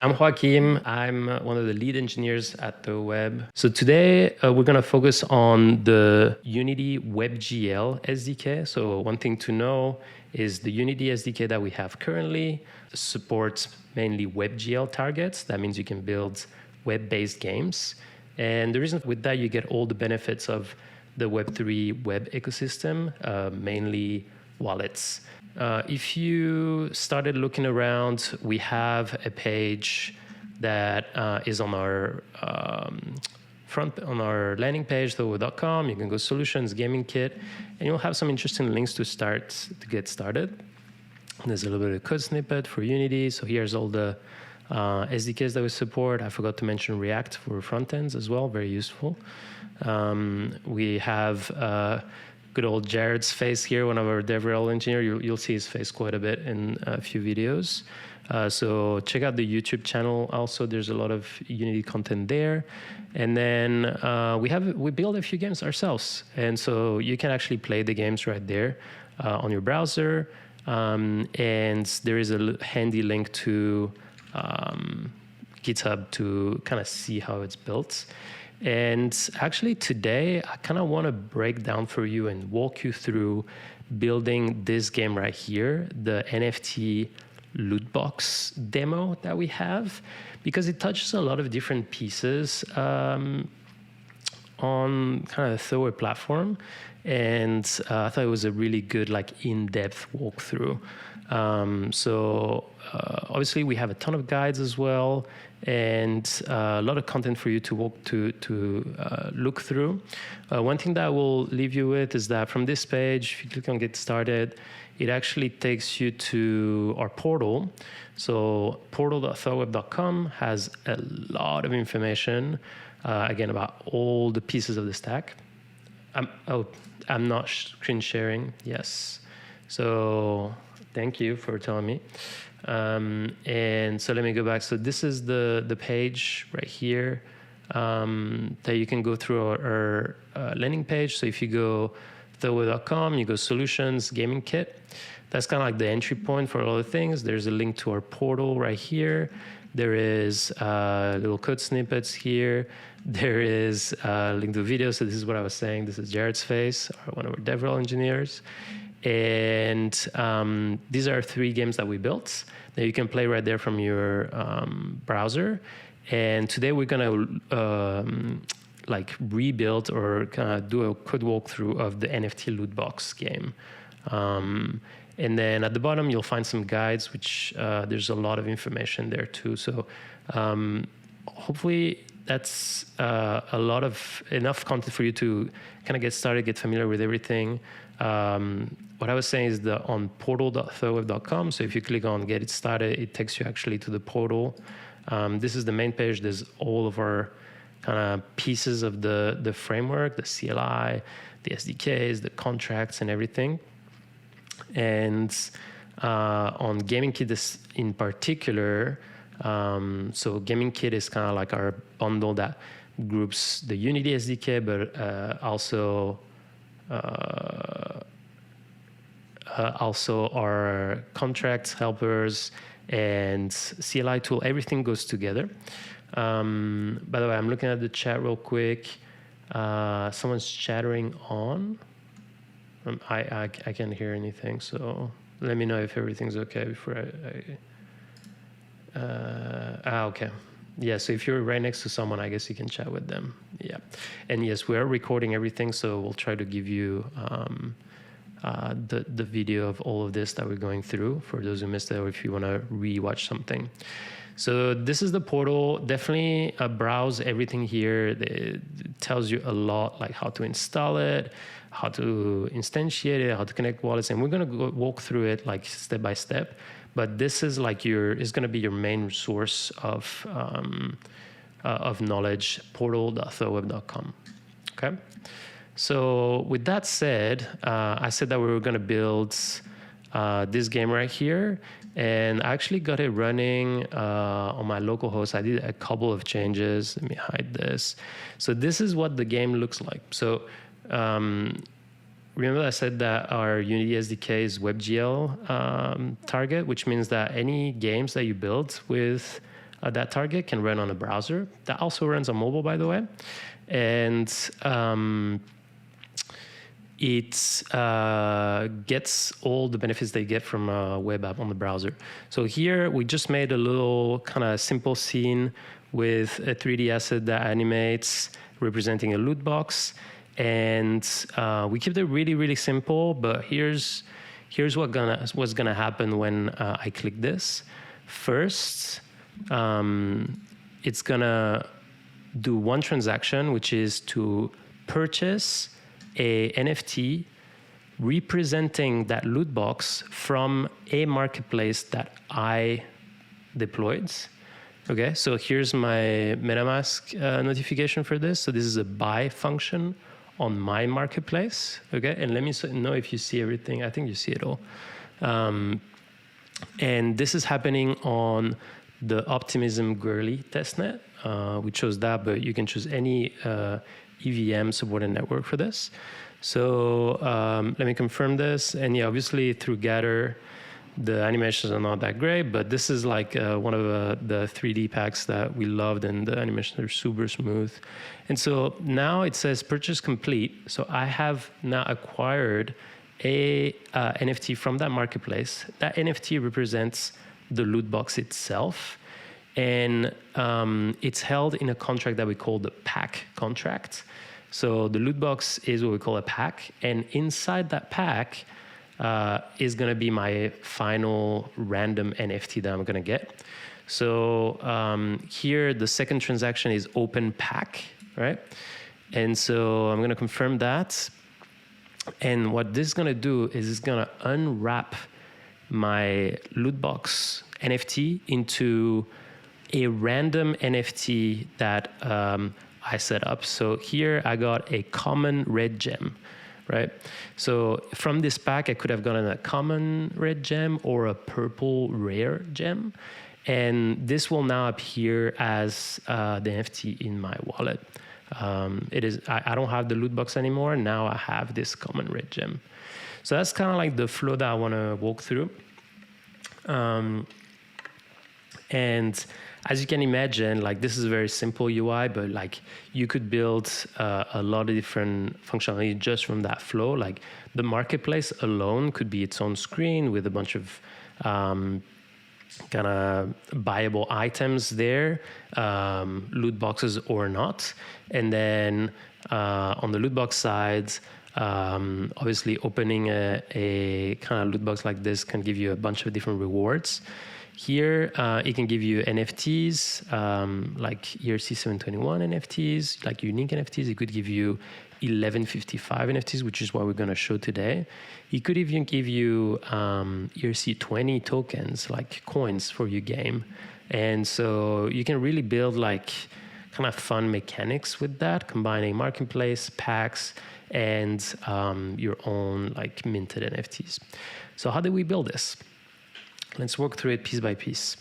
I'm Joaquim. I'm one of the lead engineers at thirdweb. So today we're going to focus on the Unity WebGL SDK. So one thing to know is the Unity SDK that we have currently supports mainly WebGL targets. That means you can build web-based games. And the reason with that, you get all the benefits of the Web3 web ecosystem, mainly wallets. If you started looking around, we have a page that is on our on our landing page, thirdweb.com. You can go Solutions, GamingKit, and you'll have some interesting links to get started. There's a little bit of code snippet for Unity. So here's all the SDKs that we support. I forgot to mention React for front ends as well, very useful. We have good old Jared's face here, one of our DevRel engineer. You'll see his face quite a bit in a few videos. So check out the YouTube channel. Also, there's a lot of Unity content there. And then we build a few games ourselves. And so you can actually play the games right there on your browser. And there is a handy link to GitHub to kind of see how it's built. And actually today, I kind of want to break down for you and walk you through building this game right here, the NFT loot box demo that we have, because it touches a lot of different pieces on kind of the thirdweb platform. And I thought it was a really good, like, in-depth walkthrough. Obviously, we have a ton of guides as well, and a lot of content for you to look through. One thing that I will leave you with is that from this page, if you click on Get Started, it actually takes you to our portal. So portal.thirdweb.com has a lot of information, again, about all the pieces of the stack. I'm not screen sharing. Yes. So thank you for telling me. And so let me go back. So this is the page right here that you can go through our landing page. So if you go thirdweb.com, you go Solutions, GamingKit. That's kind of like the entry point for all the things. There's a link to our portal right here. There is little code snippets here. There is a link to a video. So this is what I was saying. This is Jared's face, one of our DevRel engineers. And these are 3 games that we built that you can play right there from your browser. And today we're going to like rebuild or kind of do a code walkthrough of the NFT loot box game. And then at the bottom, you'll find some guides, which there's a lot of information there too. So hopefully that's enough content for you to kind of get started, get familiar with everything. What I was saying is on portal.thirdweb.com. So if you click on Get It Started, it takes you actually to the portal. This is the main page. There's all of our kind of pieces of the framework, the CLI, the SDKs, the contracts, and everything. And on GamingKit in particular, so GamingKit is kind of like our bundle that groups the Unity SDK, but also our contracts, helpers, and CLI tool. Everything goes together. By the way, I'm looking at the chat real quick. Someone's chattering on. I can't hear anything, so let me know if everything's okay before okay. Yeah, so if you're right next to someone, I guess you can chat with them. Yeah. And yes, we are recording everything, so we'll try to give you the video of all of this that we're going through for those who missed it, or if you want to re-watch something. So this is the portal. Definitely browse everything here. It tells you a lot, like how to install it, how to instantiate it, how to connect wallets, and we're going to walk through it like step by step. But this is like it's going to be your main source of knowledge. Portal.thirdweb.com. Okay. So with that said, I said that we were going to build this game right here, and I actually got it running on my local host. I did a couple of changes. Let me hide this. So this is what the game looks like. So remember I said that our Unity SDK is WebGL target, which means that any games that you build with that target can run on a browser. That also runs on mobile, by the way. And it gets all the benefits they get from a web app on the browser. So here we just made a little kind of simple scene with a 3D asset that animates representing a loot box. And we kept it really, really simple, but here's what's gonna happen when I click this. First, it's gonna do one transaction, which is to purchase a NFT representing that loot box from a marketplace that I deployed. Okay, so here's my MetaMask notification for this. So this is a buy function on my marketplace. Okay, and let me know if you see everything. I think you see it all. And this is happening on the Optimism Gurley testnet. We chose that, but you can choose any EVM supported network for this. So let me confirm this. And yeah, obviously through Gather, the animations are not that great, but this is like one of the 3D packs that we loved, and the animations are super smooth. And so now it says purchase complete. So I have now acquired a NFT from that marketplace. That NFT represents the loot box itself. And it's held in a contract that we call the pack contract. So the loot box is what we call a pack. And inside that pack is going to be my final random NFT that I'm going to get. So here, the second transaction is open pack, right? And so I'm going to confirm that. And what this is going to do is it's going to unwrap my loot box NFT into a random NFT that I set up. So here I got a common red gem, right? So from this pack, I could have gotten a common red gem or a purple rare gem. And this will now appear as the NFT in my wallet. I don't have the loot box anymore. Now I have this common red gem. So that's kind of like the flow that I want to walk through. And as you can imagine, like this is a very simple UI, but like you could build a lot of different functionality just from that flow. Like the marketplace alone could be its own screen with a bunch of kind of buyable items there, loot boxes or not. And then on the loot box side, obviously opening a kind of loot box like this can give you a bunch of different rewards. Here, it can give you NFTs, like ERC721 NFTs, like unique NFTs. It could give you 1155 NFTs, which is what we're going to show today. It could even give you ERC20 tokens, like coins for your game. And so you can really build like kind of fun mechanics with that, combining marketplace, packs, and your own like minted NFTs. So how did we build this? Let's work through it piece by piece.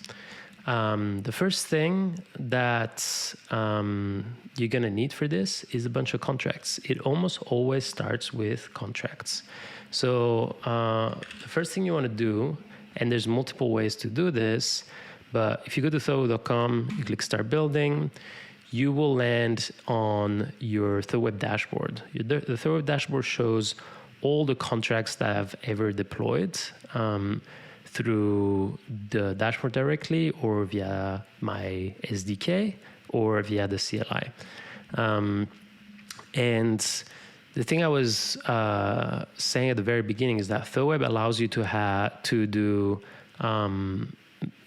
The first thing that you're going to need for this is a bunch of contracts. It almost always starts with contracts. So the first thing you want to do, and there's multiple ways to do this, but if you go to thirdweb.com, you click Start Building, you will land on your thirdweb dashboard. The thirdweb dashboard shows all the contracts that I've ever deployed through the dashboard directly or via my SDK or via the CLI. And the thing I was saying at the very beginning is that thirdweb allows you to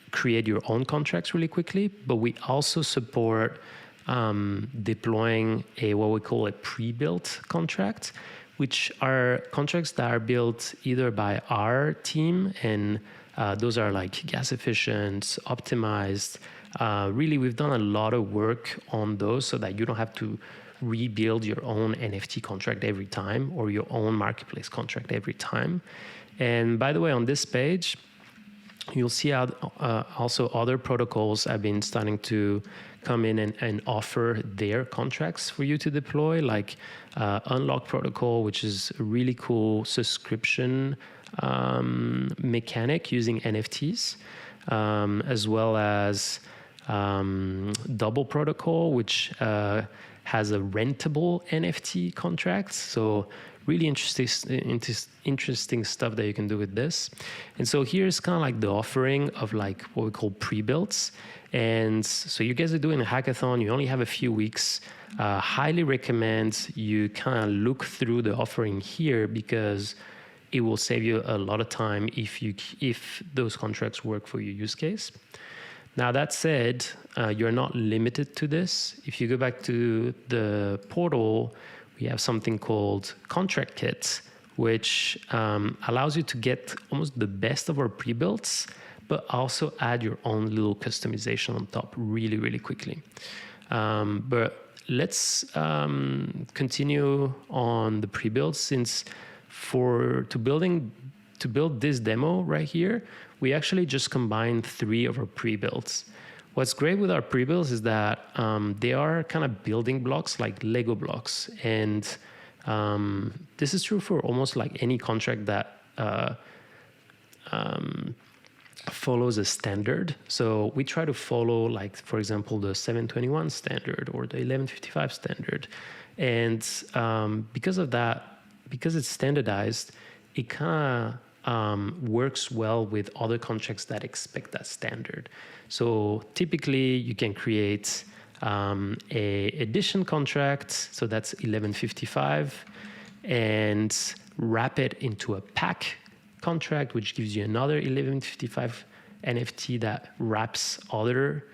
create your own contracts really quickly, but we also support deploying what we call a pre-built contract, which are contracts that are built either by our team, and those are like gas efficient, optimized. Really, we've done a lot of work on those so that you don't have to rebuild your own NFT contract every time or your own marketplace contract every time. And by the way, on this page, you'll see how also other protocols have been starting to come in and offer their contracts for you to deploy, like Unlock Protocol, which is a really cool subscription mechanic using NFTs, as well as Double protocol, which has a rentable NFT contract. So really interesting stuff that you can do with this. And so here's kind of like the offering of like what we call pre-builds. And so you guys are doing a hackathon, you only have a few weeks. Highly recommend you kind of look through the offering here, because it will save you a lot of time if those contracts work for your use case. Now that said, you're not limited to this. If you go back to the portal, we have something called Contract Kit, which allows you to get almost the best of our pre-builds, but also add your own little customization on top really, really quickly. But let's continue on the pre-builds, since to build this demo right here, we actually just combined 3 of our pre-builds. What's great with our pre-builds is that they are kind of building blocks, like Lego blocks. And this is true for almost like any contract that follows a standard. So we try to follow, like, for example, the 721 standard or the 1155 standard. And because of that, because it's standardized, it kind of works well with other contracts that expect that standard. So typically you can create a edition contract, so that's 1155, and wrap it into a pack contract, which gives you another 1155 NFT that wraps other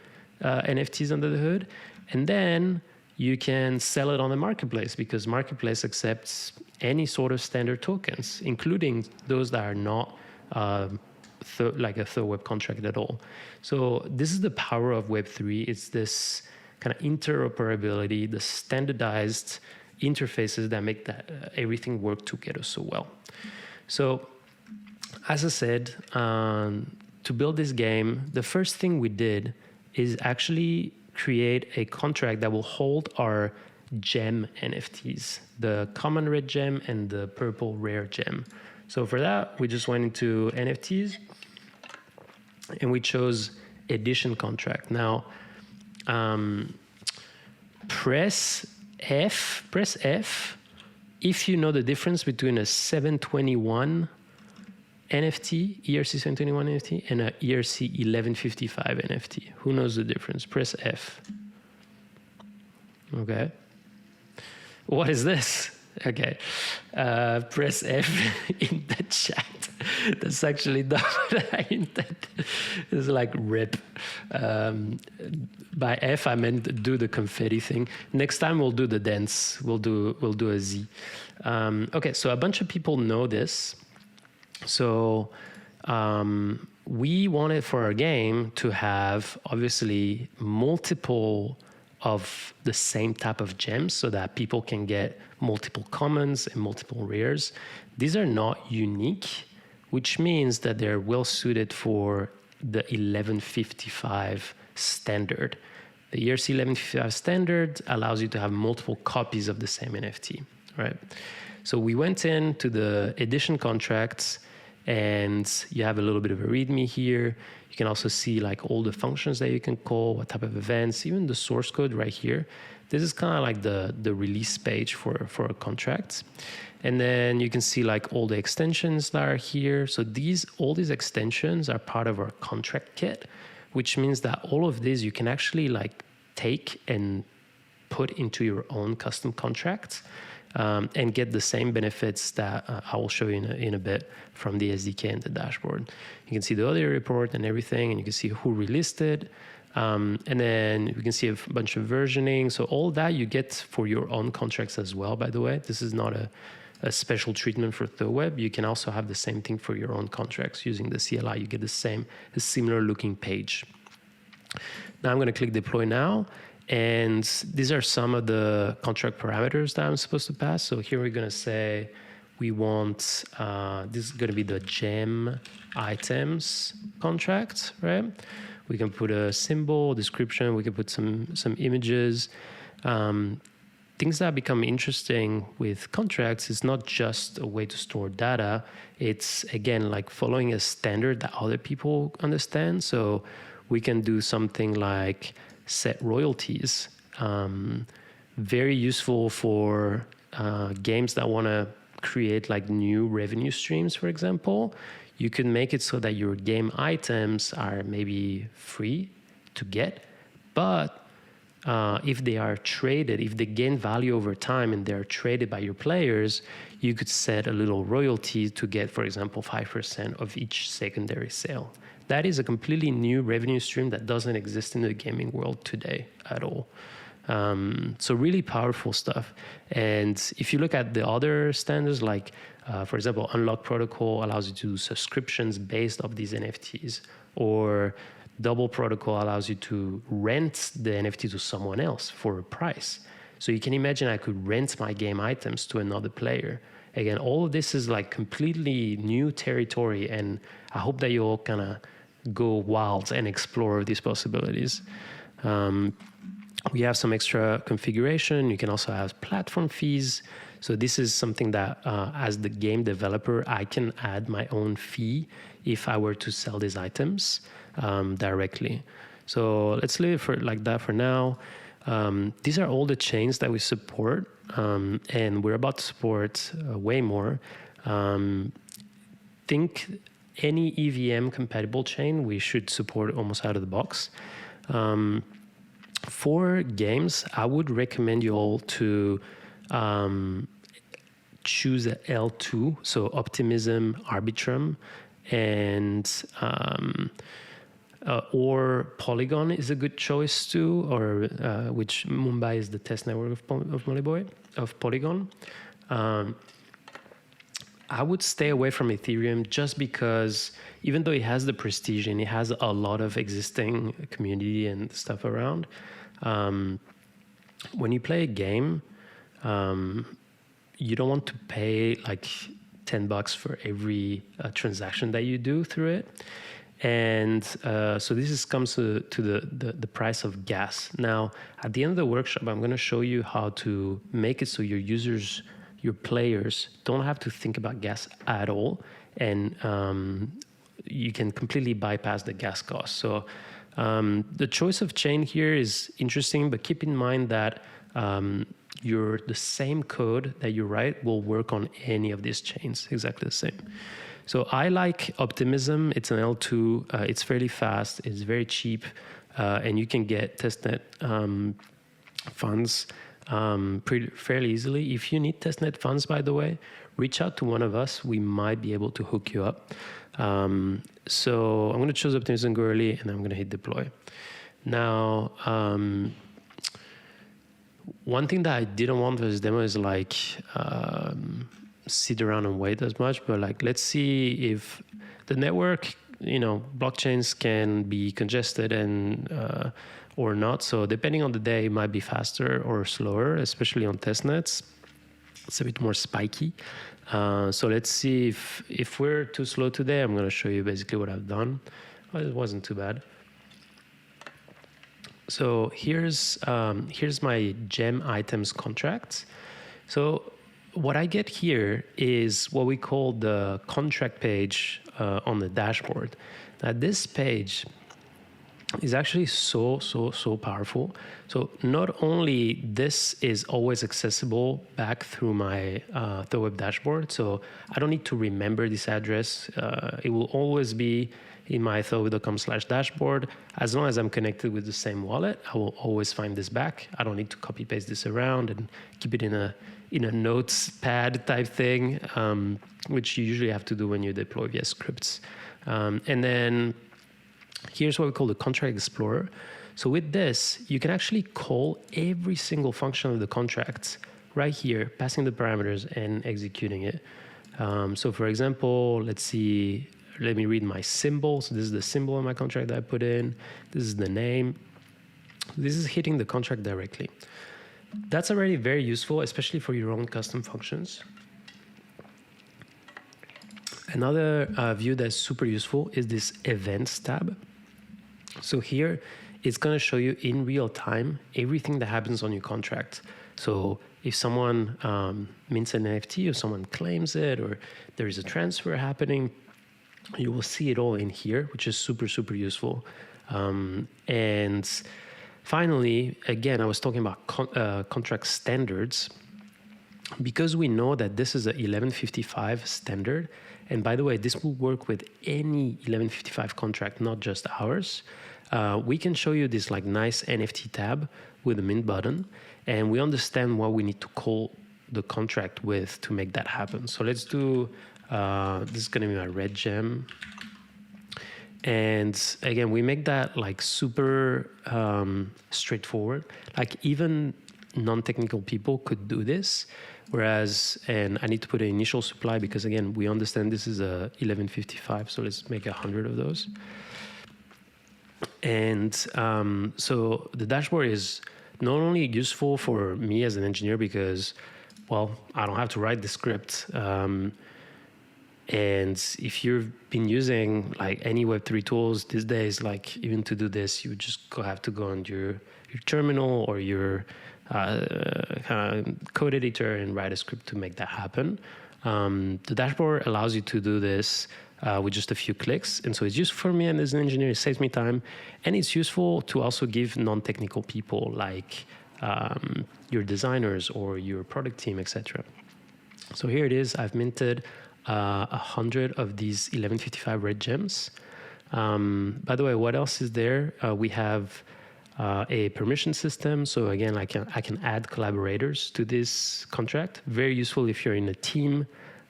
NFTs under the hood. And then you can sell it on the marketplace, because marketplace accepts any sort of standard tokens, including those that are not like a thirdweb contract at all. So this is the power of Web3. It's this kind of interoperability, the standardized interfaces that make everything work together so well. So as I said, to build this game, the first thing we did is actually create a contract that will hold our gem NFTs, the common red gem and the purple rare gem. So for that, we just went into NFTs and we chose edition contract. Now, press F if you know the difference between a 721 NFT, ERC 721 NFT, and a ERC 1155 NFT. Who knows the difference? Press F. Okay. What is this? Okay. Press F in the chat. That's actually not what I intended. It's like rip. By F, I meant do the confetti thing. Next time we'll do the dance. We'll do a Z. Okay, so a bunch of people know this. So we wanted for our game to have obviously multiple of the same type of gems so that people can get multiple commons and multiple rares. These are not unique, which means that they're well suited for the 1155 standard. The ERC 1155 standard allows you to have multiple copies of the same NFT, right? So we went into the edition contracts, and you have a little bit of a README here. You can also see like all the functions that you can call, what type of events, even the source code right here. This is kind of like the release page for a contract. And then you can see like all the extensions that are here. So all these extensions are part of our contract kit, which means that all of these you can actually like take and put into your own custom contracts. And get the same benefits that I will show you in a bit from the SDK and the dashboard. You can see the audio report and everything, and you can see who released it. And then you can see a bunch of versioning. So all that you get for your own contracts as well, by the way. This is not a special treatment for thirdweb. You can also have the same thing for your own contracts using the CLI. You get a similar looking page. Now I'm going to click deploy now. And these are some of the contract parameters that I'm supposed to pass. So here we're going to say we want, this is going to be the gem items contract, right? We can put a symbol, description, we can put some images. Things that become interesting with contracts is not just a way to store data. It's, again, like following a standard that other people understand. So we can do something like set royalties. Very useful for games that want to create like new revenue streams, for example. You can make it so that your game items are maybe free to get, but if they are traded, if they gain value over time and they're traded by your players, you could set a little royalty to get, for example, 5% of each secondary sale. That is a completely new revenue stream that doesn't exist in the gaming world today at all. So really powerful stuff. And if you look at the other standards, like, for example, Unlock Protocol allows you to do subscriptions based off these NFTs, or Double Protocol allows you to rent the NFT to someone else for a price. So you can imagine I could rent my game items to another player. Again, all of this is like completely new territory, and I hope that you all kind of go wild and explore these possibilities. We have some extra configuration. You can also have platform fees. So this is something that as the game developer, I can add my own fee if I were to sell these items directly. So let's leave it for like that for now. These are all the chains that we support, and we're about to support way more. Think any EVM compatible chain we should support almost out of the box. For games, I would recommend you all to choose a L2, so Optimism, Arbitrum, and or Polygon is a good choice too, or which Mumbai is the test network of Polygon. I would stay away from Ethereum just because even though it has the prestige and it has a lot of existing community and stuff around, when you play a game, you don't want to pay like $10 for every transaction that you do through it. And so this comes to the price of gas. Now, at the end of the workshop, I'm going to show you how to make it so your users, your players, don't have to think about gas at all, and you can completely bypass the gas cost. So the choice of chain here is interesting, but keep in mind that the same code that you write will work on any of these chains, exactly the same. So I like Optimism. It's an L2. It's fairly fast. It's very cheap, and you can get testnet funds fairly easily. If you need testnet funds, by the way, reach out to one of us. We might be able to hook you up. So I'm going to choose Optimism, go early, and I'm going to hit deploy. Now, one thing that I didn't want for this demo is like sit around and wait as much, but like let's see if the network, blockchains can be congested and or not. So depending on the day, it might be faster or slower, especially on testnets. It's a bit more spiky. So let's see if we're too slow today. I'm going to show you basically what I've done. Well, it wasn't too bad. So here's my gem items contract. So what I get here is what we call the contract page on the dashboard. Now this page is actually so powerful. So not only this is always accessible back through my thirdweb dashboard, so I don't need to remember this address. It will always be in my thirdweb.com/dashboard. As long as I'm connected with the same wallet, I will always find this back. I don't need to copy paste this around and keep it in a notes pad type thing, which you usually have to do when you deploy via scripts. And then here's what we call the contract explorer. So with this, you can actually call every single function of the contract right here, passing the parameters and executing it. So for example, let me read my symbol. So this is the symbol of my contract that I put in. This is the name. This is hitting the contract directly. That's already very useful, especially for your own custom functions. Another view that's super useful is this events tab. So here, it's going to show you in real time everything that happens on your contract. So if someone mints an NFT or someone claims it or there is a transfer happening, you will see it all in here, which is super useful. And finally, again, I was talking about contract standards. Because we know that this is a 1155 standard, and by the way, this will work with any 1155 contract, not just ours. We can show you this like nice NFT tab with a mint button, and we understand what we need to call the contract with to make that happen. So let's do, this is gonna be my red gem. And again, we make that like super straightforward. Like even non-technical people could do this. Whereas, and I need to put an initial supply because again, we understand this is a 1155. So let's make 100 of those. And so the dashboard is not only useful for me as an engineer because, well, I don't have to write the script. And if you've been using like any Web3 tools these days, like even to do this, you just have to go on your terminal or your kind of code editor and write a script to make that happen. The dashboard allows you to do this with just a few clicks. And so it's useful for me and as an engineer, it saves me time. And it's useful to also give non-technical people like your designers or your product team, etc. So here it is. I've minted 100 of these 1155 red gems. By the way, what else is there? We have a permission system. So again, I can add collaborators to this contract. Very useful if you're in a team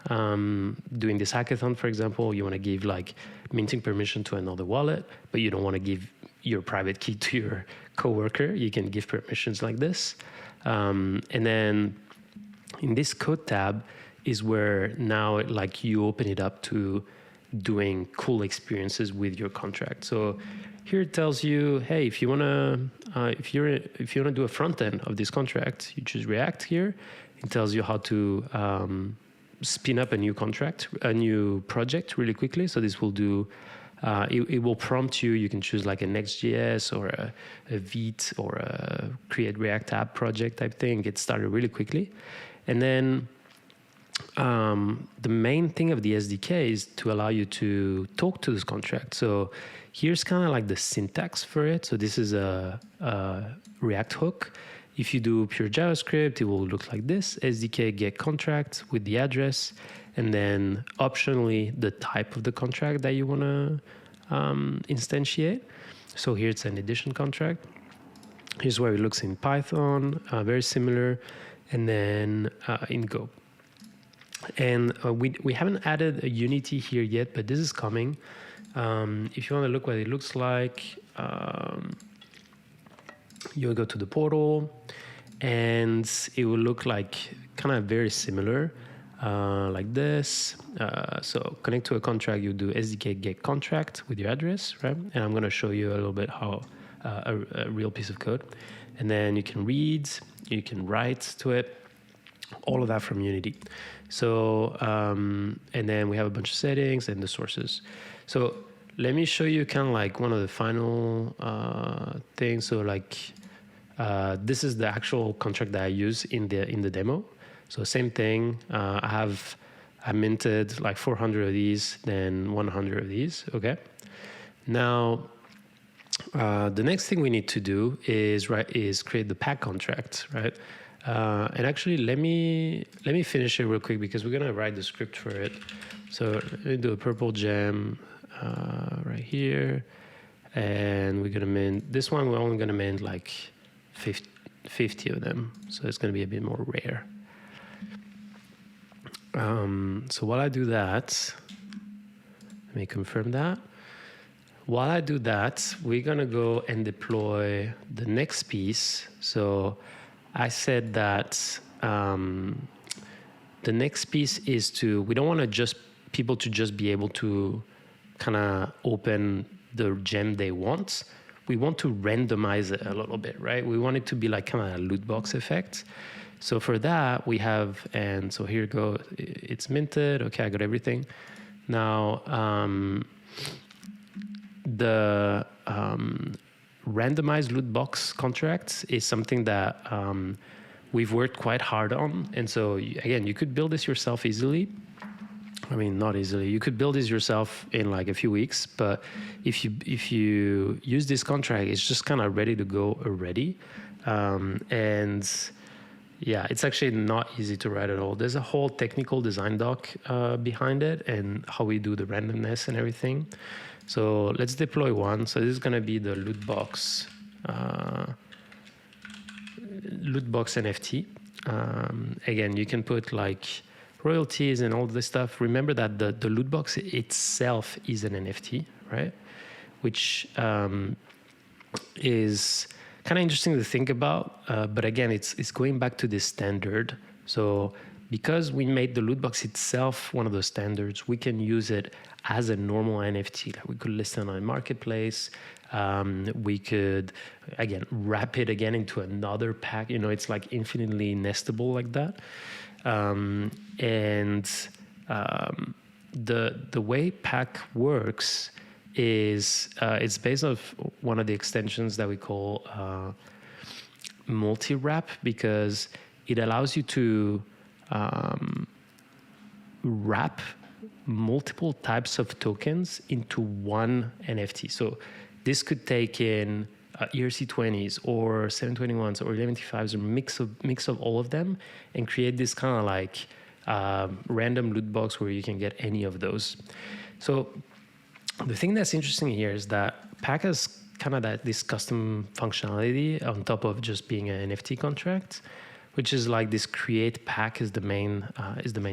doing this hackathon, for example. You want to give like minting permission to another wallet, but you don't want to give your private key to your coworker. You can give permissions like this. And then in this code tab is where now like you open it up to doing cool experiences with your contract. So here it tells you, hey, if you wanna do a front end of this contract, you choose React here. It tells you how to spin up a new contract, a new project really quickly. So this will do. It will prompt you. You can choose like a Next.js or a Vite or a create React app project type thing. Get started really quickly, and then the main thing of the SDK is to allow you to talk to this contract. So here's kind of like the syntax for it. So this is a React hook. If you do pure JavaScript, it will look like this: SDK get contract with the address, and then optionally the type of the contract that you want to instantiate. So here it's an edition contract. Here's where it looks in Python, very similar, and then in Go. And we haven't added a Unity here yet, but this is coming. If you want to look what it looks like, you'll go to the portal, and it will look like kind of very similar, like this. So connect to a contract, you do SDK get contract with your address, right? And I'm going to show you a little bit how a real piece of code. And then you can read, you can write to it, all of that from Unity. So, and then we have a bunch of settings and the sources. So let me show you kind of like one of the final things. So like, this is the actual contract that I use in the demo. So same thing, I minted like 400 of these, then 100 of these, okay? Now, the next thing we need to do is create the pack contract, right? And actually, let me finish it real quick because we're gonna write the script for it. So let me do a purple gem right here, and we're gonna mint this one. We're only gonna mint like 50 of them, so it's gonna be a bit more rare. So while I do that, let me confirm that. While I do that, we're gonna go and deploy the next piece. So I said that the next piece is we don't want to people to just be able to kind of open the gem they want. We want to randomize it a little bit, right? We want it to be like kind of a loot box effect. So for that we have, and so here you go, it's minted. Okay, I got everything. Now the randomized loot box contracts is something that we've worked quite hard on. And so again, you could build this yourself easily. I mean, not easily. You could build this yourself in like a few weeks, but if you use this contract, it's just kind of ready to go already. And yeah, it's actually not easy to write at all. There's a whole technical design doc behind it and how we do the randomness and everything. So let's deploy one. So this is going to be the loot box NFT. Again, you can put like royalties and all this stuff. Remember that the loot box itself is an NFT, right? Which is kind of interesting to think about. But again, it's going back to this standard. So because we made the loot box itself one of those standards, we can use it as a normal NFT. Like we could list it on a marketplace. We could, again, wrap it again into another pack. You know, it's like infinitely nestable like that. The way pack works is it's based off one of the extensions that we call multi-wrap, because it allows you to wrap multiple types of tokens into one NFT. So this could take in ERC20s or 721s or 1155s, or mix of all of them, and create this kind of like random loot box where you can get any of those. So the thing that's interesting here is that Pack has kind of this custom functionality on top of just being an NFT contract, which is like this create pack is the main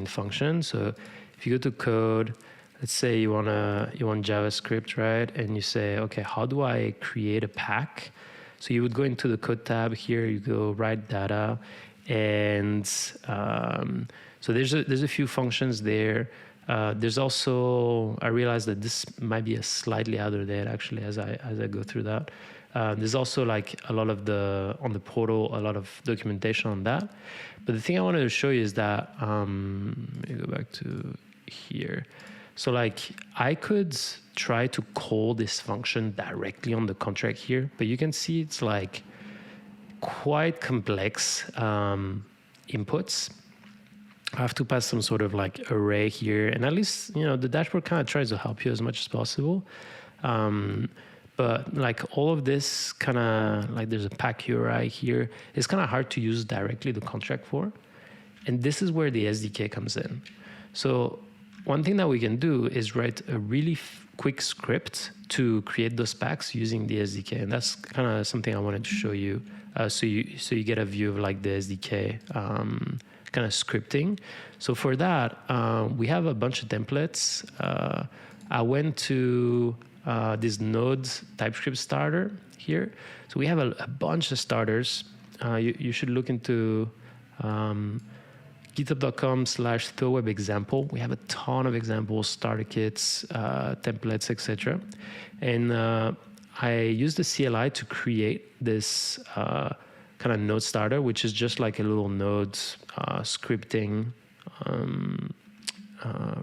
function. So if you go to code, let's say you want JavaScript, right? And you say, okay, how do I create a pack? So you would go into the code tab here, you go write data, and so there's a few functions there. There's also, I realized that this might be a slightly out of date actually as I go through that. There's also like a lot of on the portal, a lot of documentation on that. But the thing I wanted to show you is that, let me go back to here. So like I could try to call this function directly on the contract here, but you can see it's like quite complex inputs. I have to pass some sort of like array here, and at least, you know, the dashboard kind of tries to help you as much as possible. But like all of this kind of like there's a pack URI here. It's kind of hard to use directly the contract for. And this is where the SDK comes in. So one thing that we can do is write a really quick script to create those packs using the SDK. And that's kind of something I wanted to show you. So you get a view of like the SDK kind of scripting. So for that, we have a bunch of templates. I went to this Node TypeScript starter here. So we have a bunch of starters. You should look into github.com/thirdweb example. We have a ton of examples, starter kits, templates, etc. And I used the CLI to create this kind of node starter, which is just like a little node scripting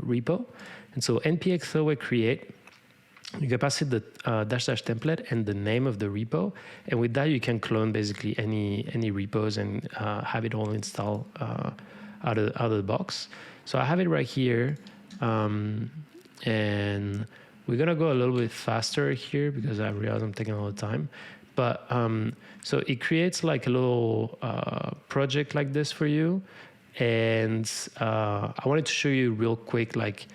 repo. And so npx thirdweb create, you can pass it the -- template and the name of the repo. And with that, you can clone basically any repos and have it all install out of the box. So I have it right here. And we're going to go a little bit faster here because I realize I'm taking a lot of time. But so it creates like a little project like this for you. And I wanted to show you real quick like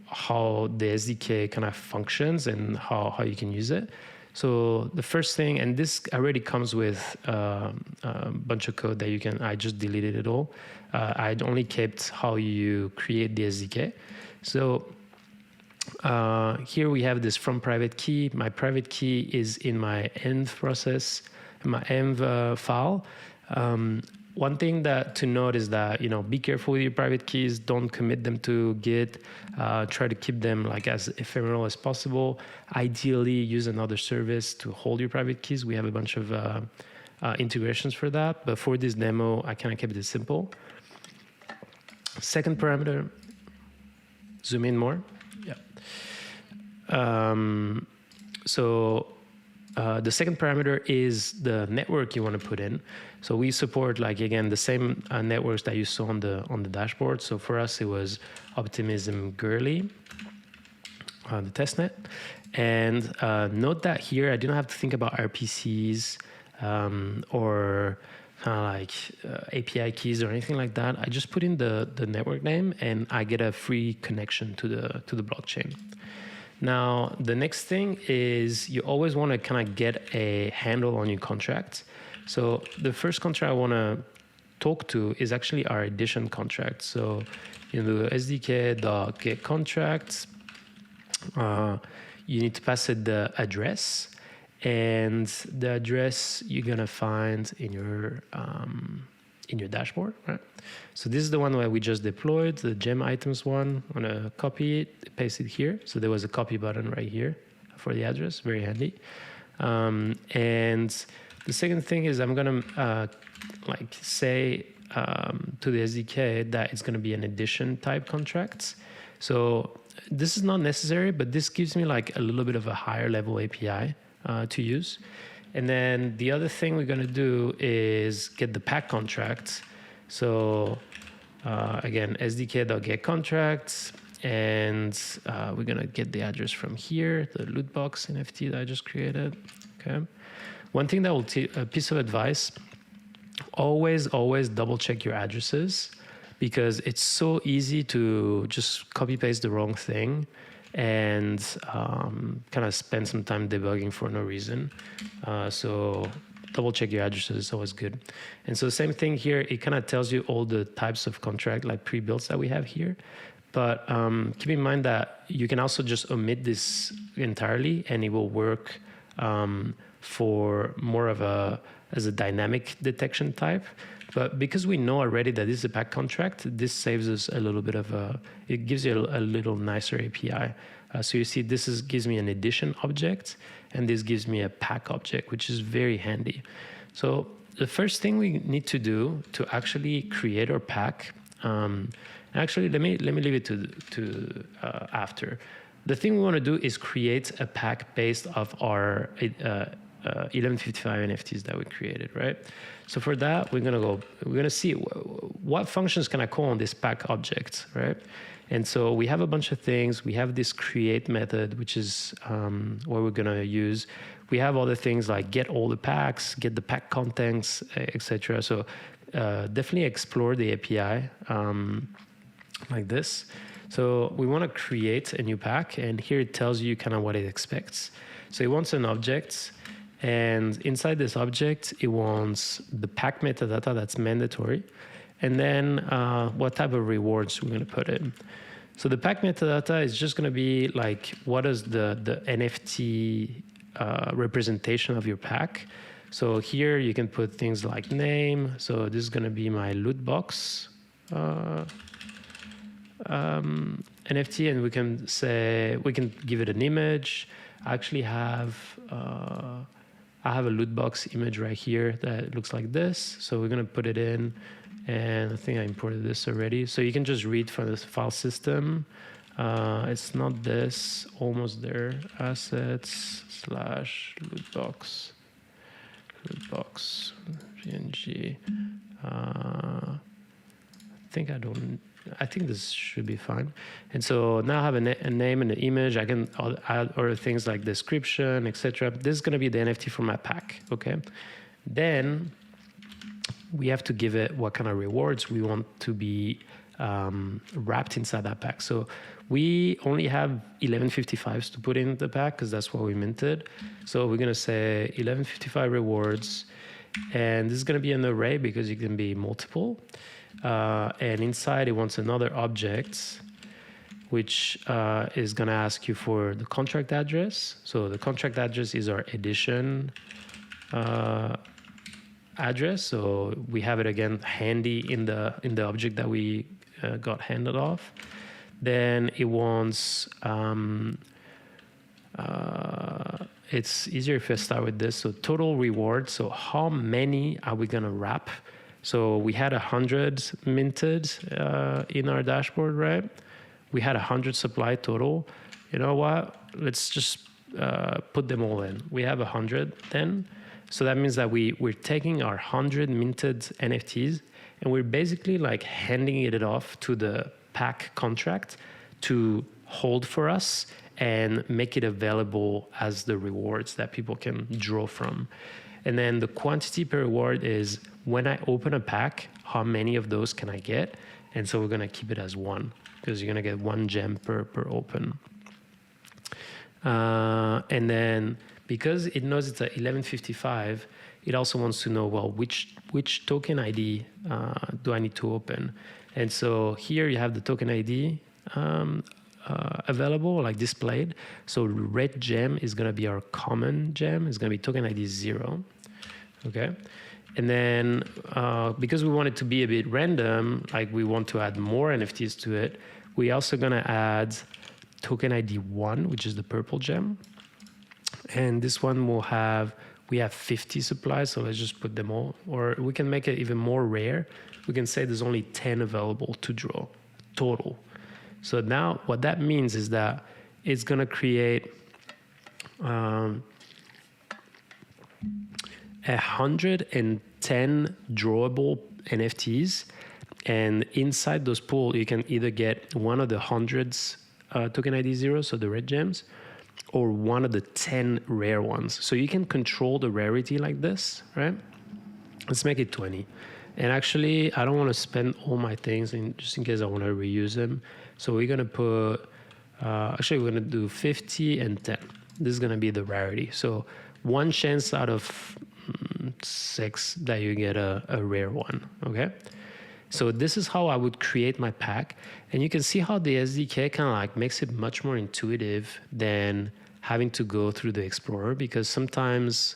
how the SDK kind of functions and how you can use it. So the first thing, and this already comes with a bunch of code that you can, I just deleted it all. I'd only kept how you create the SDK. So here we have this from private key. My private key is in my env process, my env file. One thing to note is that, you know, be careful with your private keys. Don't commit them to Git. Try to keep them like as ephemeral as possible. Ideally, use another service to hold your private keys. We have a bunch of integrations for that. But for this demo, I kind of kept it simple. Second parameter, zoom in more. Yeah. So The second parameter is the network you want to put in. So we support, like, again, the same networks that you saw on the dashboard. So for us, it was Optimism Gurley, the testnet. And note that here, I didn't have to think about RPCs or kind of like API keys or anything like that. I just put in the network name and I get a free connection to the blockchain. Now, the next thing is you always want to kind of get a handle on your contract. So the first contract I want to talk to is actually our edition contract. So in the SDK.getContract, you need to pass it the address, and the address you're gonna find in your dashboard, right? So this is the one where we just deployed, the gem items one. I'm gonna copy it, paste it here. So there was a copy button right here for the address, very handy. And the second thing is I'm gonna like say to the SDK that it's gonna be an edition type contract. So this is not necessary, but this gives me like a little bit of a higher level API to use. And then the other thing we're going to do is get the pack contract. So again, SDK.getContracts, and we're going to get the address from here, the loot box NFT that I just created. Okay. One thing that will a piece of advice, always double check your addresses, because it's so easy to just copy paste the wrong thing and kind of spend some time debugging for no reason. So double check your addresses is always good. And so same thing here, it kind of tells you all the types of contract, like pre-builds that we have here. But keep in mind that you can also just omit this entirely and it will work for more of as a dynamic detection type. But because we know already that this is a pack contract, this saves us a little bit of it gives you a little nicer API. So you see this gives me an edition object, and this gives me a pack object, which is very handy. So the first thing we need to do to actually create our pack, actually let me leave it to after. The thing we want to do is create a pack based off our 1155 NFTs that we created, right? So for that, we're gonna see what functions can I call on this pack object, right? And so we have a bunch of things. We have this create method, which is what we're gonna use. We have other things like get all the packs, get the pack contents, etc. So definitely explore the API like this. So we want to create a new pack, and here it tells you kind of what it expects. So it wants an object. And inside this object, it wants the pack metadata that's mandatory, and then what type of rewards we're going to put in. So the pack metadata is just going to be like, what is the NFT representation of your pack? So here you can put things like name. So this is going to be my loot box NFT, and we can give it an image. I actually have I have a loot box image right here that looks like this. So we're going to put it in, and I think I imported this already. So you can just read from this file system. It's not this, almost there. Assets / lootbox PNG. I think this should be fine. And so now I have a name and an image. I can add other things like description, etc. This is going to be the NFT for my pack, okay? Then we have to give it what kind of rewards we want to be wrapped inside that pack. So we only have 1155s to put in the pack because that's what we minted. So we're going to say 1155 rewards, and this is going to be an array because it can be multiple. And inside it wants another object, which is going to ask you for the contract address. So the contract address is our edition address. So we have it again handy in the object that we got handed off. Then it wants it's easier if I start with this. So total reward. So how many are we going to wrap? So we had 100 minted in our dashboard, right? We had 100 supply total. You know what? Let's just put them all in. We have 100 then. So that means that we're taking our 100 minted NFTs and we're basically like handing it off to the pack contract to hold for us and make it available as the rewards that people can draw from. And then the quantity per reward is when I open a pack, how many of those can I get? And so we're gonna keep it as 1 because you're gonna get 1 gem per open. And then because it knows it's at 11:55, it also wants to know, well, which token ID do I need to open? And so here you have the token ID available, like displayed. So red gem is going to be our common gem. It's going to be token ID 0. Okay. And then because we want it to be a bit random, like we want to add more NFTs to it, we're also going to add token ID 1, which is the purple gem. And this one will have, we have 50 supplies, so let's just put them all. Or we can make it even more rare. We can say there's only 10 available to draw total. So now what that means is that it's going to create 110 drawable NFTs. And inside those pools, you can either get one of the hundreds token ID 0, so the red gems, or one of the 10 rare ones. So you can control the rarity like this, right? Let's make it 20. And actually, I don't want to spend all my things just in case I want to reuse them. So we're going to put, actually we're going to do 50 and 10. This is going to be the rarity. So 1 chance out of 6 that you get a rare one, okay? So this is how I would create my pack. And you can see how the SDK kind of like makes it much more intuitive than having to go through the Explorer, because sometimes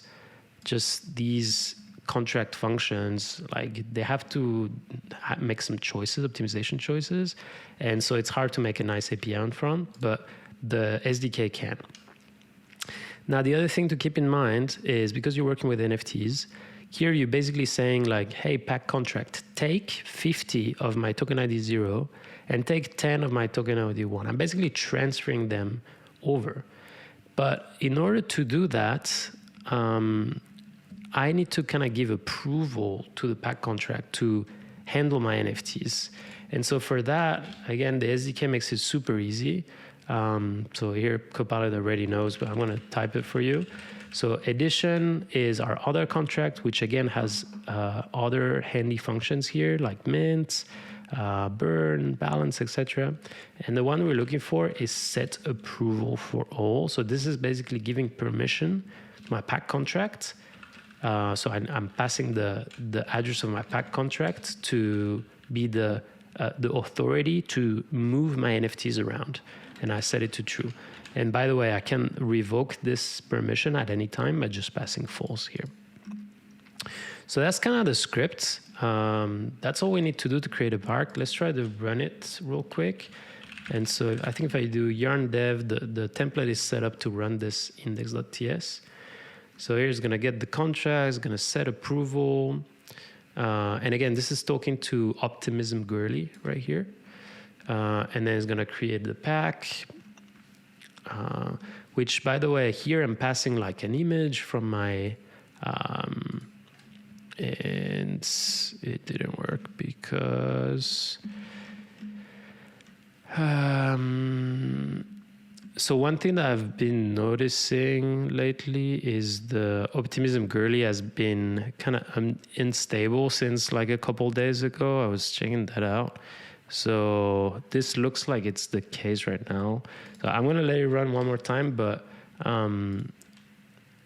just these contract functions, like they have to make some choices, optimization choices. And so it's hard to make a nice API in front, but the SDK can. Now, the other thing to keep in mind is because you're working with NFTs, here you're basically saying like, hey, pack contract, take 50 of my token ID 0 and take 10 of my token ID 1. I'm basically transferring them over. But in order to do that, I need to kind of give approval to the pack contract to handle my NFTs. And so for that, again, the SDK makes it super easy. So here, Copilot already knows, but I'm going to type it for you. So addition is our other contract, which again has other handy functions here like mint, burn, balance, etc. And the one we're looking for is set approval for all. So this is basically giving permission to my pack contract. So I'm passing the address of my pack contract to be the authority to move my NFTs around. And I set it to true. And by the way, I can revoke this permission at any time by just passing false here. So that's kind of the script. That's all we need to do to create a park. Let's try to run it real quick. And so I think if I do yarn dev, the template is set up to run this index.ts. So here's going to get the contract, it's going to set approval. And again, this is talking to Optimism Girly right here. And then it's going to create the pack, which, by the way, here I'm passing like an image from my, and it didn't work because, so one thing that I've been noticing lately is the Optimism Girly has been kind of unstable since like a couple days ago. I was checking that out. So this looks like it's the case right now. So I'm going to let it run one more time, but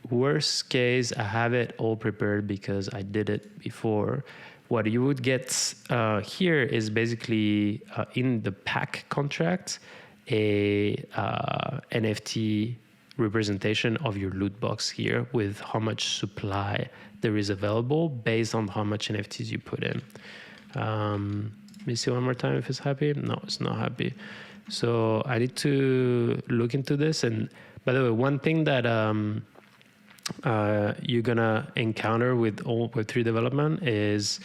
worst case, I have it all prepared because I did it before. What you would get here is basically in the pack contract, a NFT representation of your loot box here with how much supply there is available based on how much NFTs you put in. Let me see one more time if it's happy. No, it's not happy. So I need to look into this. And by the way, one thing that you're gonna encounter with all Web3 development is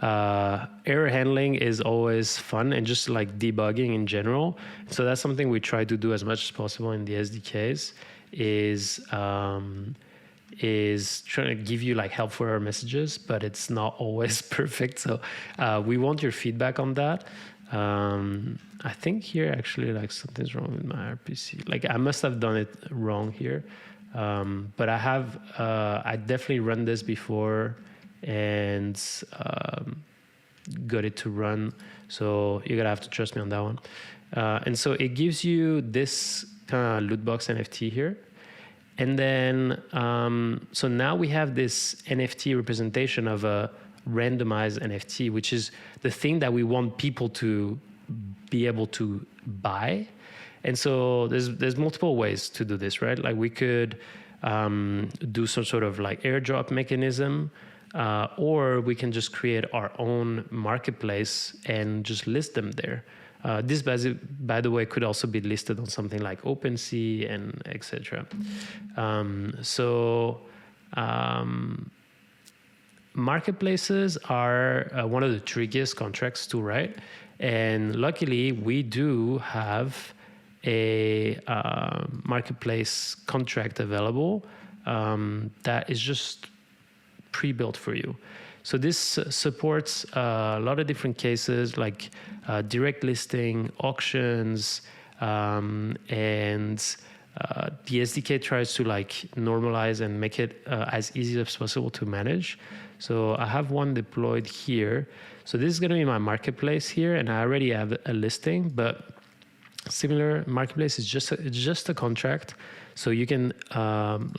error handling is always fun, and just like debugging in general. So that's something we try to do as much as possible in the SDKs. is trying to give you like helpful error messages, but it's not always perfect. So we want your feedback on that. I think here actually like something's wrong with my RPC. Like I must have done it wrong here. But I definitely run this before and got it to run. So you're gonna have to trust me on that one. And so it gives you this kind of loot box NFT here. And then, so now we have this NFT representation of a randomized NFT, which is the thing that we want people to be able to buy. And so there's multiple ways to do this, right? Like we could do some sort of like airdrop mechanism, or we can just create our own marketplace and just list them there. This, by the way, could also be listed on something like OpenSea and etc. Marketplaces are one of the trickiest contracts to write, and luckily we do have a marketplace contract available that is just pre-built for you. So this supports a lot of different cases like direct listing, auctions, and the SDK tries to like normalize and make it as easy as possible to manage. So I have one deployed here. So this is going to be my marketplace here, and I already have a listing, but similar marketplace is just a contract. So you can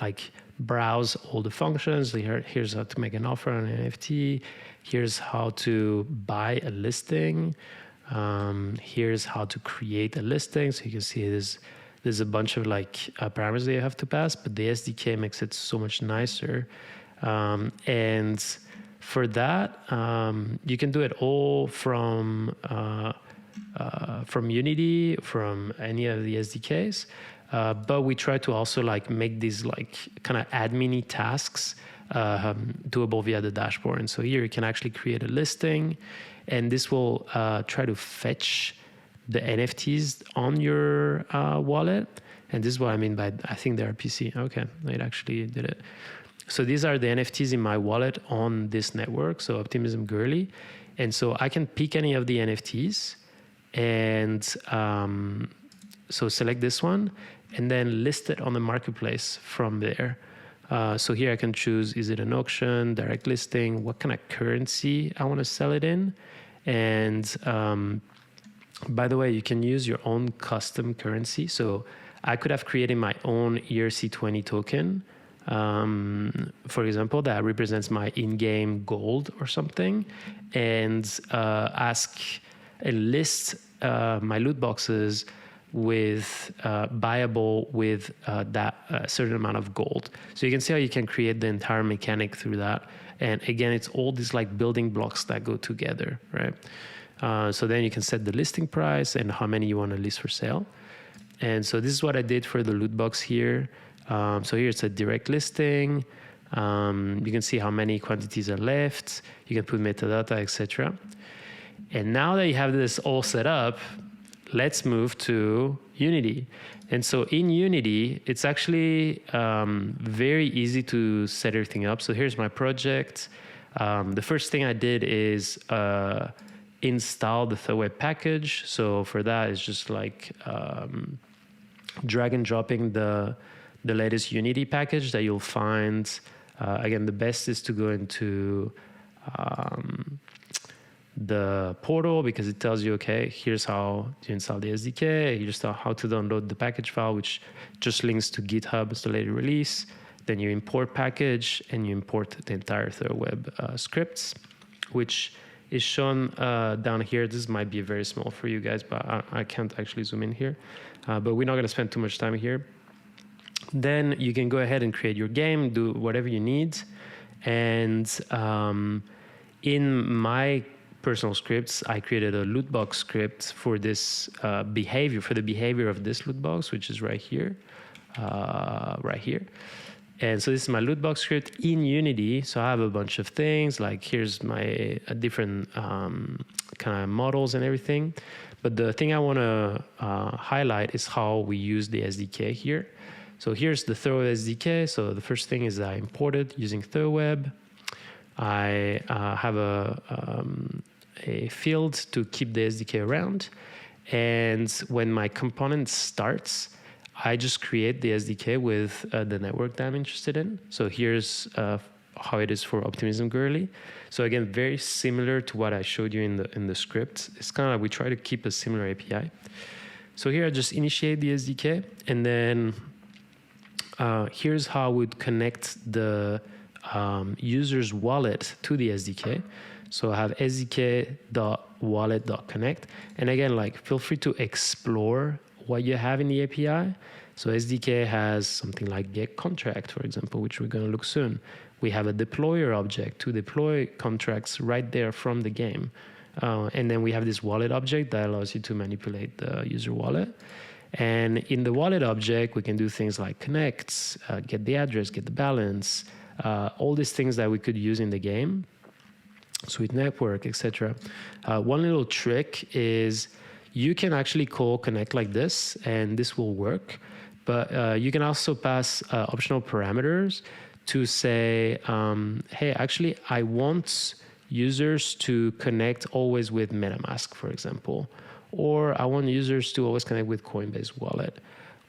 like browse all the functions. Here's how to make an offer on an NFT. Here's how to buy a listing. Here's how to create a listing. So you can see there's a bunch of like parameters that you have to pass, but the SDK makes it so much nicer. And for that, you can do it all from Unity, from any of the SDKs. But we try to also like make these like kind of admin tasks doable via the dashboard. And so here you can actually create a listing, and this will try to fetch the NFTs on your wallet. And this is what I mean by, I think the RPC. Okay, it actually did it. So these are the NFTs in my wallet on this network, so Optimism Girly. And so I can pick any of the NFTs and so select this one and then list it on the marketplace from there. So here I can choose, is it an auction, direct listing, what kind of currency I want to sell it in. And by the way, you can use your own custom currency. So I could have created my own ERC20 token, for example, that represents my in-game gold or something, and list my loot boxes with buyable with that certain amount of gold. So you can see how you can create the entire mechanic through that. And again, it's all these like building blocks that go together, right? So then you can set the listing price and how many you want to list for sale. And so this is what I did for the loot box here. So here it's a direct listing. You can see how many quantities are left. You can put metadata, etc. And now that you have this all set up, let's move to Unity. And so in Unity, it's actually very easy to set everything up. So here's my project. The first thing I did is install the thirdweb package. So for that, it's just like drag and dropping the latest Unity package that you'll find. Again, the best is to go into the portal, because it tells you, okay, here's how to install the SDK, here's how to download the package file, which just links to GitHub's the latest release. Then you import package and you import the entire thirdweb scripts, which is shown down here. This might be very small for you guys, but I can't actually zoom in here. But we're not going to spend too much time here. Then you can go ahead and create your game, do whatever you need. And in my personal scripts, I created a loot box script for this behavior, for the behavior of this loot box, which is right here, And so this is my loot box script in Unity. So I have a bunch of things, like here's my different kind of models and everything. But the thing I want to highlight is how we use the SDK here. So here's the thirdweb SDK. So the first thing is I imported using thirdweb. I have a field to keep the SDK around. And when my component starts, I just create the SDK with the network that I'm interested in. So here's how it is for Optimism Girly. So again, very similar to what I showed you in the script. It's kind of like we try to keep a similar API. So here I just initiate the SDK, and then here's how I would connect the user's wallet to the SDK. So I have sdk.wallet.connect. And again, like feel free to explore what you have in the API. So SDK has something like get contract, for example, which we're going to look soon. We have a deployer object to deploy contracts right there from the game. And then we have this wallet object that allows you to manipulate the user wallet. And in the wallet object, we can do things like connects, get the address, get the balance, all these things that we could use in the game. Sweet network, etc. One little trick is you can actually call connect like this, and this will work. But you can also pass optional parameters to say, hey, actually, I want users to connect always with MetaMask, for example. Or I want users to always connect with Coinbase Wallet.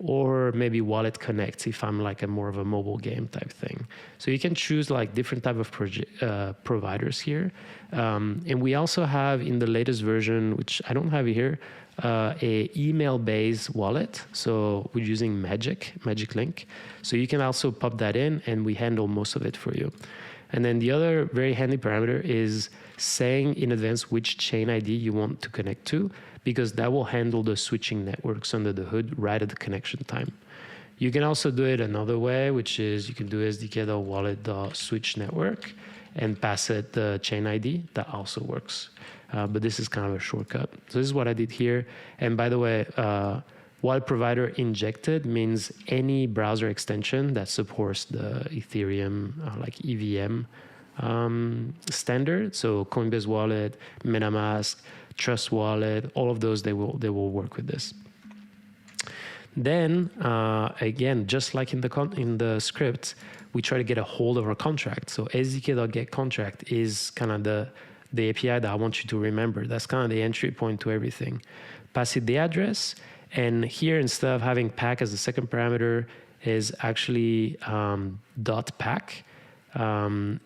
Or maybe Wallet Connect if I'm like a more of a mobile game type thing. So you can choose like different type of providers here. And we also have in the latest version, which I don't have here, a email-based wallet. So we're using Magic Link. So you can also pop that in and we handle most of it for you. And then the other very handy parameter is saying in advance which chain ID you want to connect to, because that will handle the switching networks under the hood right at the connection time. You can also do it another way, which is you can do sdk.wallet.switch network and pass it the chain ID. That also works. But this is kind of a shortcut. So this is what I did here. And by the way, wallet provider injected means any browser extension that supports the Ethereum like EVM standard. So Coinbase Wallet, MetaMask, Trust Wallet, all of those, they will work with this. Then again, just like in the script, we try to get a hold of our contract. So sdk.getContract is kind of the API that I want you to remember. That's kind of the entry point to everything. Pass it the address, and here instead of having pack as the second parameter is actually .pack. And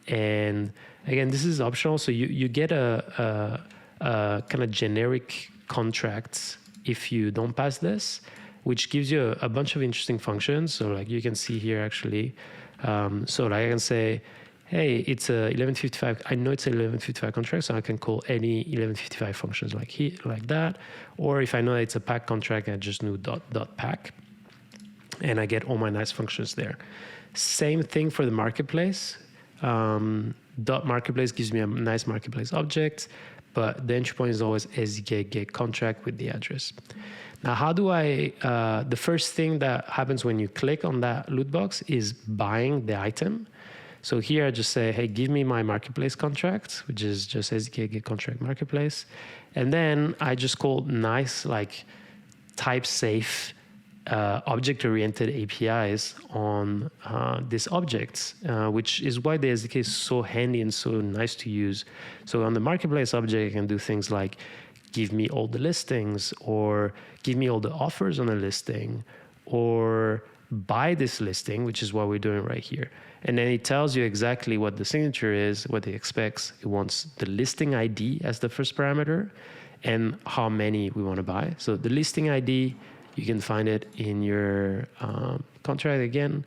again, this is optional. So you get a kind of generic contract if you don't pass this, which gives you a bunch of interesting functions. So like you can see here actually, so like I can say, hey, it's a 1155. I know it's a 1155 contract, so I can call any 1155 functions like that. Or if I know that it's a pack contract, I just do .pack, and I get all my nice functions there. Same thing for the marketplace. .marketplace gives me a nice marketplace object, but the entry point is always SDK get contract with the address. Now, how do I, the first thing that happens when you click on that loot box is buying the item. So here I just say, hey, give me my marketplace contract, which is just SDK get contract marketplace. And then I just call nice, like type safe, object-oriented APIs on these objects, which is why the SDK is so handy and so nice to use. So on the marketplace object, I can do things like give me all the listings, or give me all the offers on a listing, or buy this listing, which is what we're doing right here. And then it tells you exactly what the signature is, what it expects. It wants the listing ID as the first parameter and how many we want to buy. So the listing ID, you can find it in your contract again.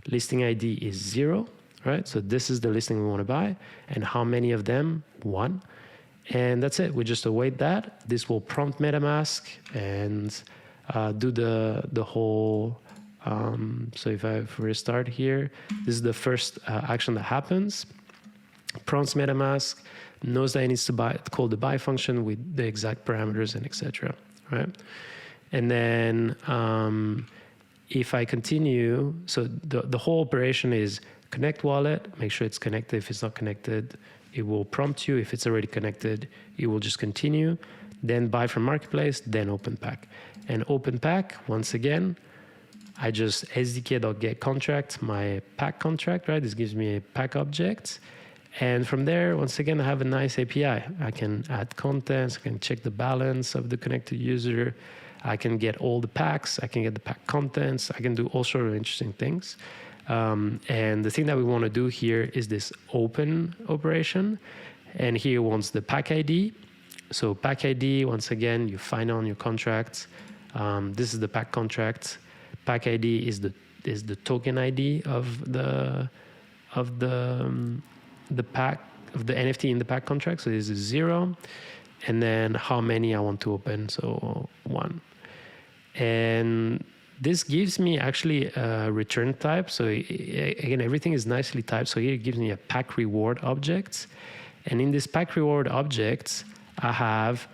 Listing ID is 0, right? So this is the listing we want to buy. And how many of them? 1. And that's it. We just await that. This will prompt MetaMask and do the whole... so if I restart here, this is the first action that happens. Prompts MetaMask, knows that it needs to call the buy function with the exact parameters and etc. Right? And then if I continue, so the whole operation is connect wallet, make sure it's connected. If it's not connected, it will prompt you. If it's already connected, it will just continue. Then buy from marketplace, then open pack. And open pack, once again, I just SDK.getContract, my pack contract, right? This gives me a pack object. And from there, once again, I have a nice API. I can add contents, I can check the balance of the connected user, I can get all the packs, I can get the pack contents, I can do all sorts of interesting things. And the thing that we want to do here is this open operation. And here wants the pack ID. So pack ID, once again, you find on your contracts. This is the pack contract. Pack ID is the token ID of the pack, of the NFT in the pack contract. So this is 0, and then how many I want to open. So 1, and this gives me actually a return type. So again, everything is nicely typed. So here it gives me a pack reward object, and in this pack reward object, I have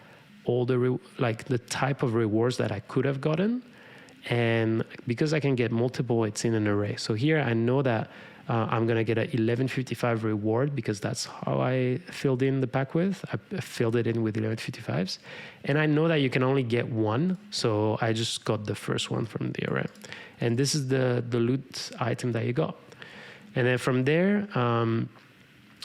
all the the type of rewards that I could have gotten. And because I can get multiple, it's in an array. So here I know that I'm going to get a 1155 reward because that's how I filled in the pack with. I filled it in with 1155s. And I know that you can only get one. So I just got the first one from the array. And this is the loot item that you got. And then from there,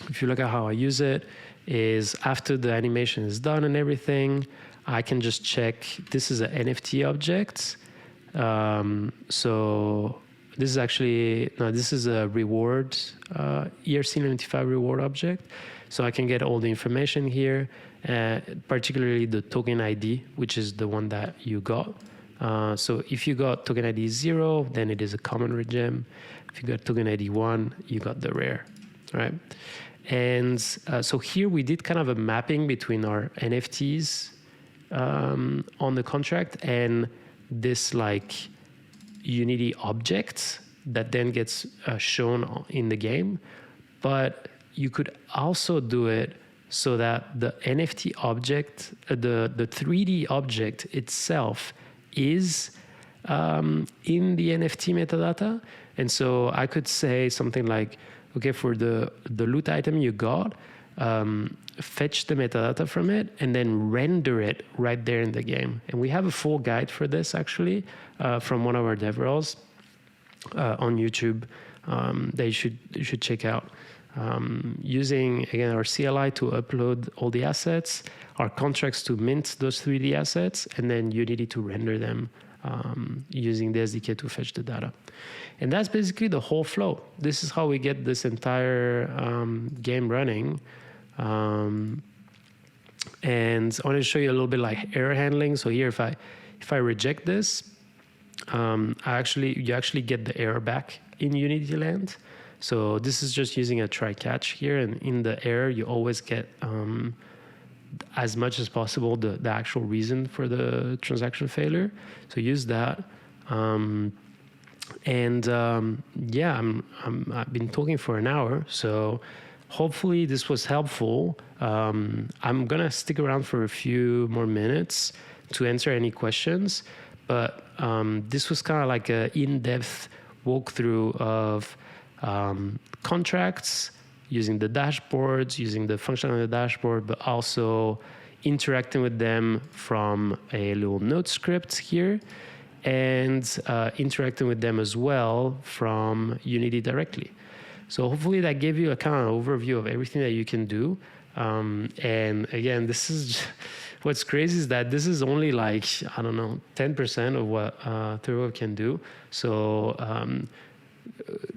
if you look at how I use it, is after the animation is done and everything, I can just check. This is an NFT object. So this is actually, no, this is a reward, ERC95 reward object. So I can get all the information here, particularly the token ID, which is the one that you got. So if you got token ID 0, then it is a common gem. If you got token ID 1, you got the rare, right? And so here we did kind of a mapping between our NFTs on the contract and this Unity object that then gets shown in the game. But you could also do it so that the NFT object, the 3D object itself is in the NFT metadata. And so I could say something like, okay, for the loot item you got, fetch the metadata from it and then render it right there in the game. And we have a full guide for this actually from one of our DevRels on YouTube that you should check out. Using, again, our CLI to upload all the assets, our contracts to mint those 3D assets, and then Unity to render them using the SDK to fetch the data. And that's basically the whole flow. This is how we get this entire game running. And I want to show you a little bit like error handling. So here, if I reject this, you actually get the error back in Unity land. So this is just using a try catch here, and in the error you always get as much as possible the actual reason for the transaction failure. So use that. Yeah, I've been talking for an hour, so hopefully this was helpful. I'm gonna stick around for a few more minutes to answer any questions, but this was kind of like an in-depth walkthrough of contracts, using the dashboards, using the function on the dashboard, but also interacting with them from a little node script here, and interacting with them as well from Unity directly. So hopefully that gave you a kind of overview of everything that you can do. And again, this is what's crazy is that this is only like, I don't know, 10% of what thirdweb can do. So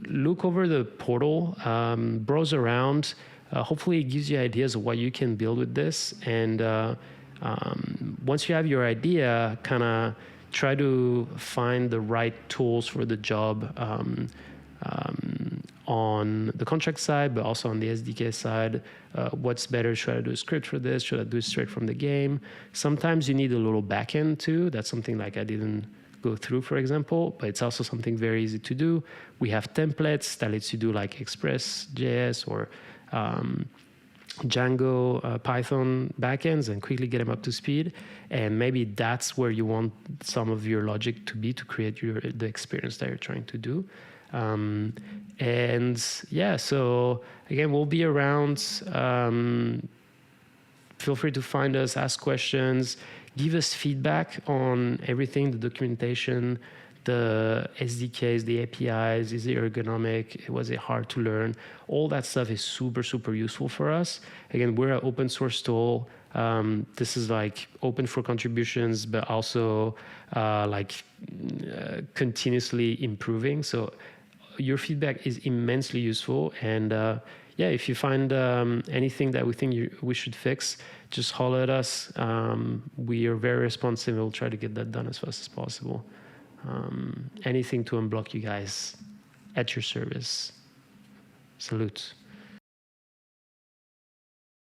look over the portal, browse around. Hopefully it gives you ideas of what you can build with this. And once you have your idea, kind of try to find the right tools for the job on the contract side, but also on the SDK side. What's better? Should I do a script for this? Should I do it straight from the game? Sometimes you need a little backend too. That's something like I didn't go through, for example, but it's also something very easy to do. We have templates that lets you do like Express.js or Django, Python backends and quickly get them up to speed. And maybe that's where you want some of your logic to be to create the experience that you're trying to do. And yeah, so again, we'll be around. Feel free to find us, ask questions, give us feedback on everything, the documentation, the SDKs, the APIs, is it ergonomic? Was it hard to learn? All that stuff is super, super useful for us. Again, we're an open source tool. This is like open for contributions, but also continuously improving. So your feedback is immensely useful. And yeah, if you find anything that we think we should fix, just holler at us. We are very responsive. We'll try to get that done as fast as possible. Anything to unblock you guys, at your service. Salute.